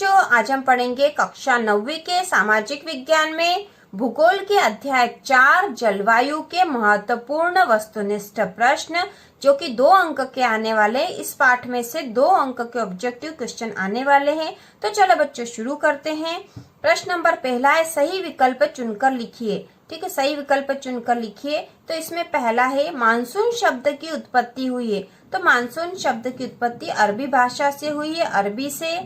बच्चों, आज हम पढ़ेंगे कक्षा 9वीं के सामाजिक विज्ञान में भूगोल के अध्याय 4 जलवायु के महत्वपूर्ण वस्तुनिष्ठ प्रश्न, जो कि 2 अंक के आने वाले। इस पाठ में से 2 अंक के ऑब्जेक्टिव क्वेश्चन आने वाले हैं। तो चलो बच्चों शुरू करते हैं। प्रश्न नंबर पहला है, सही विकल्प चुनकर लिखिए। ठीक है, सही विकल्प चुनकर लिखिए। तो इसमें पहला है, मानसून शब्द की उत्पत्ति हुई है। तो मानसून शब्द की उत्पत्ति अरबी भाषा से हुई है, अरबी से।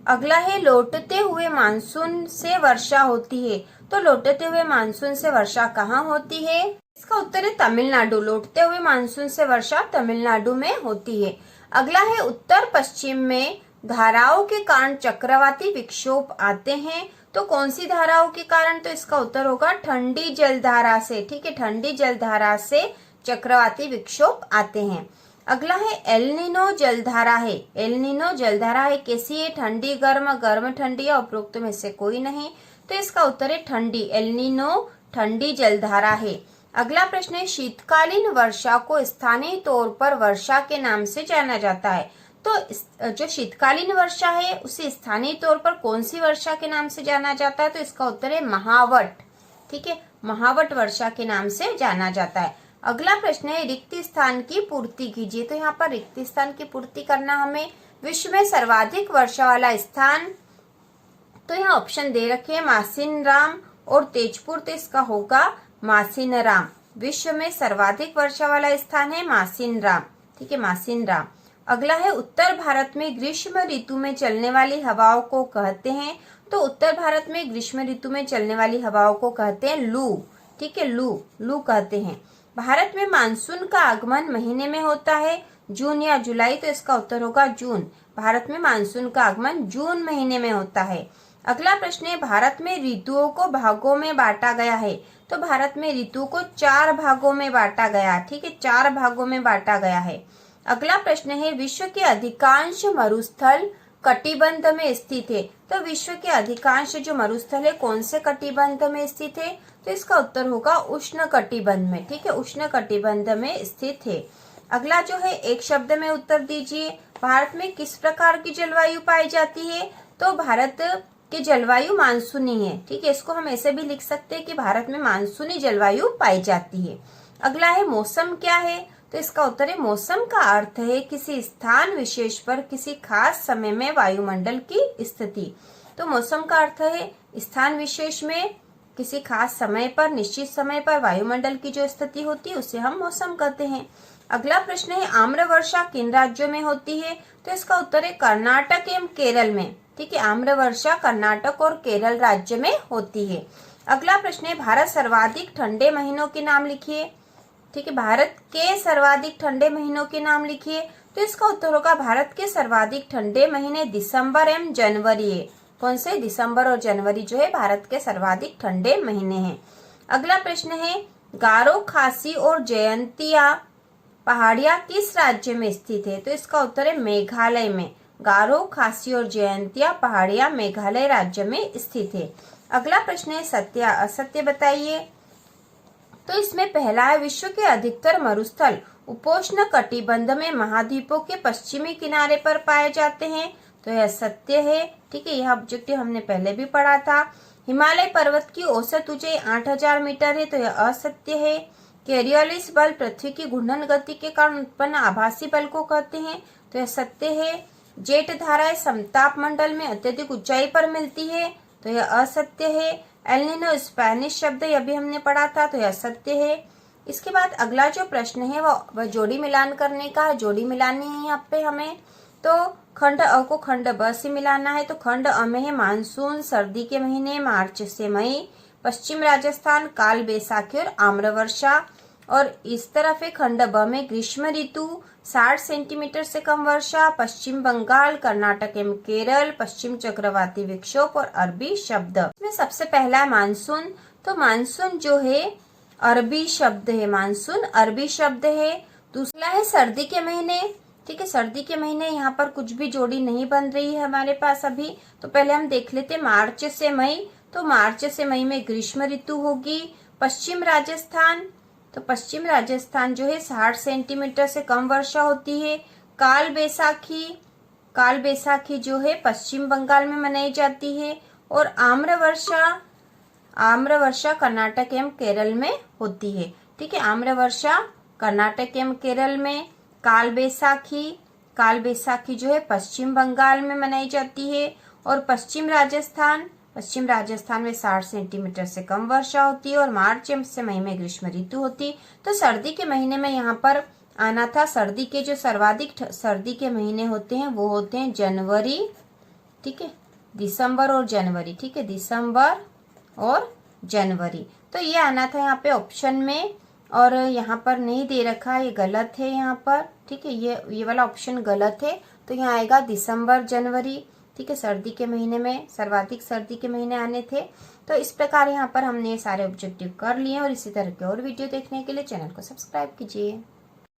अगला है, लौटते हुए मानसून से वर्षा होती है। तो लौटते हुए मानसून से वर्षा कहाँ होती है? इसका उत्तर है तमिलनाडु। लौटते हुए मानसून से वर्षा तमिलनाडु में होती है। अगला है, उत्तर पश्चिम में धाराओं के कारण चक्रवाती विक्षोभ आते हैं। तो कौन सी धाराओं के कारण? तो इसका उत्तर होगा ठंडी जलधारा से। ठीक है, ठंडी जलधारा से चक्रवाती विक्षोभ आते हैं। अगला है, एलनिनो जलधारा है। एलनिनो जलधारा है कैसी है? ठंडी गर्म, गर्म ठंडी, या उपरोक्त में से कोई नहीं। तो इसका उत्तर है ठंडी। एलनिनो ठंडी जलधारा है। अगला प्रश्न है, शीतकालीन वर्षा को स्थानीय तौर पर वर्षा के नाम से जाना जाता है। तो जो शीतकालीन वर्षा है उसे स्थानीय तौर पर कौन सी वर्षा के नाम से जाना जाता है? तो इसका उत्तर है महावट। ठीक है, महावट वर्षा के नाम से जाना जाता है। अगला प्रश्न है, रिक्त स्थान की पूर्ति कीजिए। तो यहाँ पर रिक्त स्थान की पूर्ति करना हमें, विश्व में सर्वाधिक वर्षा वाला स्थान। तो यहाँ ऑप्शन दे रखे हैं मासिनराम और तेजपुर। तो इसका होगा मासिनराम। विश्व में सर्वाधिक वर्षा वाला स्थान है मासिनराम। ठीक है, मासिनराम। अगला है, उत्तर भारत में ग्रीष्म ऋतु में चलने वाली हवाओं को कहते हैं। तो उत्तर भारत में ग्रीष्म ऋतु में चलने वाली हवाओं को कहते हैं लू। ठीक है, लू, लू कहते हैं। भारत में मानसून का आगमन महीने में होता है, जून या जुलाई। तो इसका उत्तर होगा जून। भारत में मानसून का आगमन जून महीने में होता है। अगला प्रश्न है, भारत में ऋतुओं को भागों में बांटा गया है। तो भारत में ऋतुओं को 4 भागों में बांटा गया। ठीक है, 4 भागों में बांटा गया है। अगला प्रश्न है, विश्व के अधिकांश मरुस्थल कटिबंध में स्थित है। तो विश्व के अधिकांश जो मरुस्थल है कौन से कटिबंध में स्थित है? तो इसका उत्तर होगा उष्ण कटिबंध में। ठीक है, उष्ण कटिबंध में स्थित है। अगला जो है, एक शब्द में उत्तर दीजिए। भारत में किस प्रकार की जलवायु पाई जाती है? तो भारत की जलवायु मानसूनी है। ठीक है, इसको हम ऐसे भी लिख सकते हैं कि भारत में मानसूनी जलवायु पाई जाती है। अगला है, मौसम क्या है? तो इसका उत्तर है, मौसम का अर्थ है किसी स्थान विशेष पर किसी खास समय में वायुमंडल की स्थिति। तो मौसम का अर्थ है स्थान विशेष में किसी खास समय पर, निश्चित समय पर वायुमंडल की जो स्थिति होती है उसे हम मौसम कहते हैं। अगला प्रश्न है, आम्र वर्षा किन राज्यों में होती है? तो इसका उत्तर है कर्नाटक एवं केरल में। ठीक है, आम्र वर्षा कर्नाटक और केरल राज्य में होती है। अगला प्रश्न है, भारत सर्वाधिक ठंडे महीनों के नाम लिखिए। ठीक है, भारत के सर्वाधिक ठंडे महीनों के नाम लिखिए। तो इसका उत्तर होगा, भारत के सर्वाधिक ठंडे महीने दिसंबर एवं जनवरी है। कौन से? दिसंबर और जनवरी जो है भारत के सर्वाधिक ठंडे महीने हैं। अगला प्रश्न है, गारो, खासी और जयंतिया पहाड़ियां किस राज्य में स्थित है? तो इसका उत्तर है मेघालय में। गारो, खासी और जयंतिया पहाड़ियां मेघालय राज्य में स्थित है। अगला प्रश्न है, सत्य असत्य बताइए। तो इसमें पहला है, विश्व के अधिकतर मरुस्थल उपोष्ण कटिबंध में महाद्वीपों के पश्चिमी किनारे पर पाए जाते हैं। तो यह सत्य है। ठीक है, यह ऑब्जेक्टिव हमने पहले भी पढ़ा था। हिमालय पर्वत की औसत ऊंचाई 8000 मीटर है। तो यह असत्य है। कोरियोलिस बल पृथ्वी की घूर्णन गति के कारण उत्पन्न आभासी बल को कहते हैं। तो यह सत्य है। जेट धाराएं समताप मंडल में अत्यधिक ऊंचाई पर मिलती है। तो यह असत्य है। एलनिनो स्पेनिश शब्द यह भी हमने पढ़ा था। तो यह सत्य है। इसके बाद अगला जो प्रश्न है वह जोड़ी मिलान करने का है। जोड़ी मिलानी है यहाँ पे हमें। तो खंड अ को खंड ब से मिलाना है। तो खंड अ में है मानसून, सर्दी के महीने मार्च से मई, पश्चिम राजस्थान काल बैसाखी और आम्र वर्षा। और इस तरफ है खंड ब में ग्रीष्म ऋतु, 60 सेंटीमीटर से कम वर्षा, पश्चिम बंगाल, कर्नाटक एवं केरल, पश्चिम चक्रवाती विक्षोभ और अरबी शब्द। इसमें सबसे पहला है मानसून। तो मानसून जो है अरबी शब्द है। मानसून अरबी शब्द है। दूसरा है सर्दी के महीने। ठीक है, सर्दी के महीने यहाँ पर कुछ भी जोड़ी नहीं बन रही है हमारे पास अभी। तो पहले हम देख लेते मार्च से मई। तो मार्च से मई में ग्रीष्म ऋतु होगी। पश्चिम राजस्थान, तो पश्चिम राजस्थान जो है 60 सेंटीमीटर से कम वर्षा होती है। काल बैसाखी, काल बैसाखी जो है पश्चिम बंगाल में मनाई जाती है, और आम्रवर्षा कर्नाटक एवं केरल में होती है। ठीक है, आम्रवर्षा कर्नाटक एवं केरल में, काल बैसाखी जो है पश्चिम बंगाल में मनाई जाती है, और पश्चिम राजस्थान में 60 सेंटीमीटर से कम वर्षा होती है, और मार्च से मई में ग्रीष्म ऋतु होती है। तो सर्दी के महीने में यहाँ पर आना था। सर्दी के जो सर्वाधिक सर्दी के महीने होते हैं वो होते हैं जनवरी, ठीक है, दिसंबर और जनवरी। ठीक है, दिसंबर और जनवरी। तो ये आना था यहाँ पे ऑप्शन में, और यहाँ पर नहीं दे रखा, ये गलत है यहाँ पर। ठीक है, ये वाला ऑप्शन गलत है, तो यहाँ आएगा दिसंबर जनवरी। ठीक है, सर्दी के महीने में सर्वाधिक सर्दी के महीने आने थे। तो इस प्रकार यहाँ पर हमने ये सारे ऑब्जेक्टिव कर लिए, और इसी तरह के और वीडियो देखने के लिए चैनल को सब्सक्राइब कीजिए।